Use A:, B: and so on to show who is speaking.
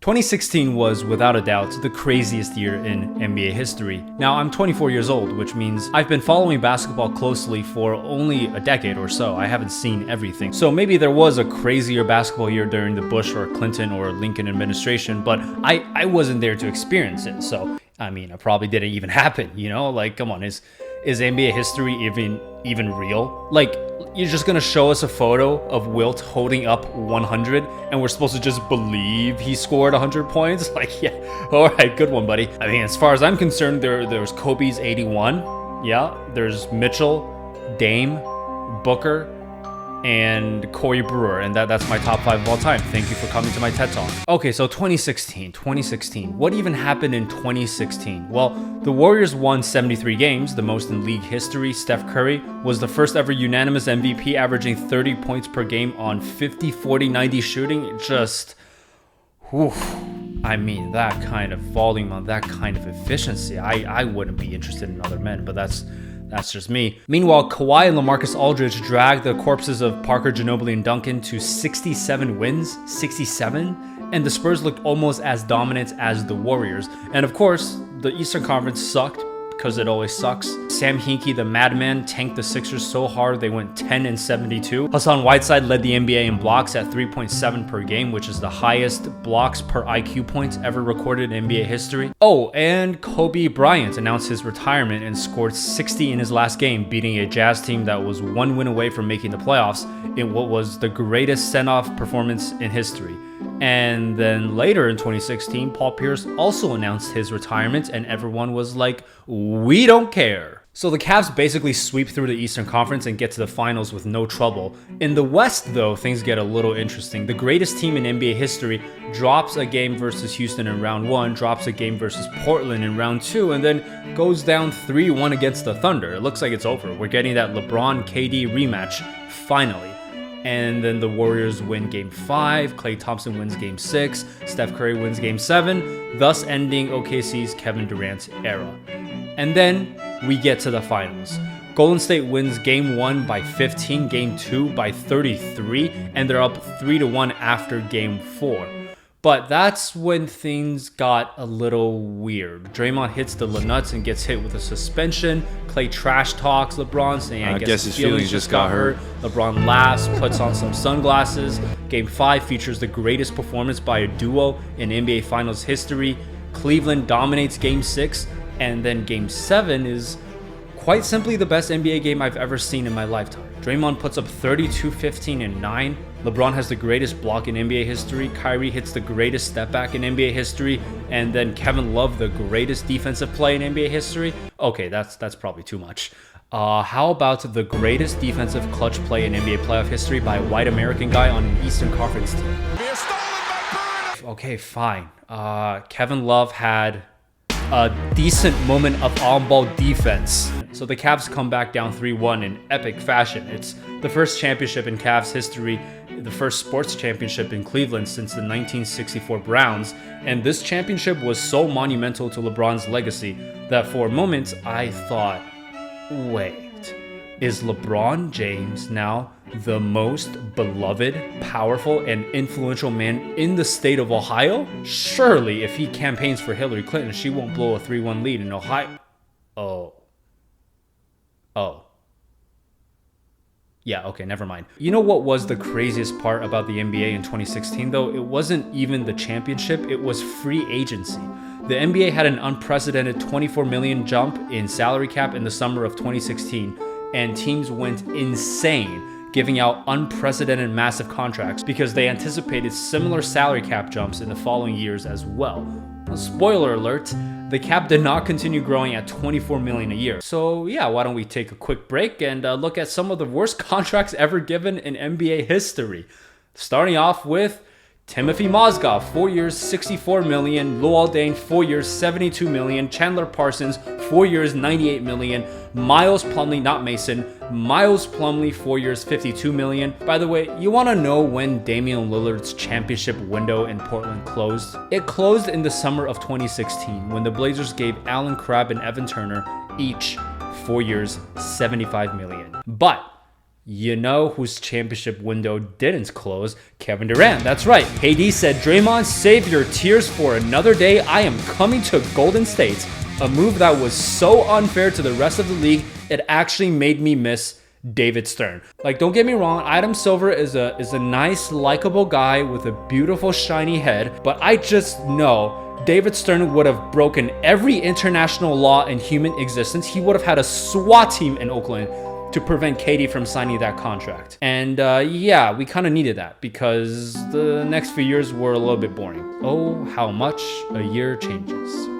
A: 2016 was, without a doubt, the craziest year in NBA history. Now, I'm 24 years old, which means I've been following basketball closely for only a decade or so. I haven't seen everything. So maybe there was a crazier basketball year during the Bush or Clinton or Lincoln administration, but I wasn't there to experience it. So, I mean, it probably didn't even happen, you know? Like, come on, is NBA history even real? Like, you're just gonna show us a photo of Wilt holding up 100 and we're supposed to just believe he scored 100 points? Like, yeah, all right, good one, buddy. I mean, as far as I'm concerned, there's Kobe's 81. Yeah, there's Mitchell, Dame, Booker, and Corey Brewer, and that's my top 5 of all time. Thank you for coming to my TED Talk. Okay, so 2016. What even happened in 2016? Well, the Warriors won 73 games, the most in league history. Steph Curry was the first ever unanimous MVP, averaging 30 points per game on 50, 40, 90 shooting. Just, whew. I mean, that kind of volume on that kind of efficiency, I wouldn't be interested in other men, but that's just me. Meanwhile, Kawhi and LaMarcus Aldridge dragged the corpses of Parker, Ginobili, and Duncan to 67 wins. 67? And the Spurs looked almost as dominant as the Warriors. And of course, the Eastern Conference sucked, because it always sucks. Sam Hinkie, the madman, tanked the Sixers so hard they went 10-72. Hassan Whiteside led the NBA in blocks at 3.7 per game, which is the highest blocks per IQ points ever recorded in NBA history. Oh, and Kobe Bryant announced his retirement and scored 60 in his last game, beating a Jazz team that was one win away from making the playoffs in what was the greatest send-off performance in history. And then later in 2016, Paul Pierce also announced his retirement, and everyone was like, we don't care. So the Cavs basically sweep through the Eastern Conference and get to the finals with no trouble. In the West, though, things get a little interesting. The greatest team in NBA history drops a game versus Houston in round 1, drops a game versus Portland in round 2, and then goes down 3-1 against the Thunder. It looks like it's over. We're getting that LeBron-KD rematch, finally. And then the Warriors win Game 5, Klay Thompson wins Game 6, Steph Curry wins Game 7, thus ending OKC's Kevin Durant era. And then we get to the finals. Golden State wins Game 1 by 15, Game 2 by 33, and they're up 3-1 after Game 4. But that's when things got a little weird. Draymond hits the nuts and gets hit with a suspension. Klay trash talks LeBron, saying, I guess his feelings just got hurt. LeBron laughs, puts on some sunglasses. Game 5 features the greatest performance by a duo in NBA Finals history. Cleveland dominates Game 6, and then Game 7 is quite simply the best NBA game I've ever seen in my lifetime. Draymond puts up 32, 15, and 9. LeBron has the greatest block in NBA history. Kyrie hits the greatest step back in NBA history. And then Kevin Love, the greatest defensive play in NBA history. Okay, that's probably too much. How about the greatest defensive clutch play in NBA playoff history by a white American guy on an Eastern Conference team? Okay, fine. Kevin Love had a decent moment of on-ball defense. So the Cavs come back down 3-1 in epic fashion. It's the first championship in Cavs history, the first sports championship in Cleveland since the 1964 Browns, and this championship was so monumental to LeBron's legacy that for a moment I thought, wait, is LeBron James now the most beloved, powerful, and influential man in the state of Ohio? Surely, if he campaigns for Hillary Clinton, she won't blow a 3-1 lead in Ohio. Oh. Yeah, okay, never mind. You know what was the craziest part about the NBA in 2016, though? It wasn't even the championship, it was free agency. The NBA had an unprecedented $24 million jump in salary cap in the summer of 2016, and teams went insane, giving out unprecedented massive contracts because they anticipated similar salary cap jumps in the following years as well. Spoiler alert, the cap did not continue growing at $24 million a year. So yeah, why don't we take a quick break and look at some of the worst contracts ever given in NBA history. Starting off with Timothy Mozgov, 4 years, $64 million. Luol Deng, 4 years, $72 million. Chandler Parsons, 4 years, $98 million. Miles Plumlee, not Mason. Miles Plumlee, 4 years, $52 million. By the way, you want to know when Damian Lillard's championship window in Portland closed? It closed in the summer of 2016 when the Blazers gave Allen Crabbe and Evan Turner each 4 years, $75 million. But You know whose championship window didn't close? Kevin Durant. That's right. KD said, Draymond, save your tears for another day. I am coming to Golden State. A move that was so unfair to the rest of the league, it actually made me miss David Stern. Like, don't get me wrong, Adam Silver is a nice, likable guy with a beautiful, shiny head, but I just know David Stern would have broken every international law in human existence. He would have had a SWAT team in Oakland to prevent KD from signing that contract. And yeah, we kind of needed that because the next few years were a little bit boring. Oh, how much a year changes.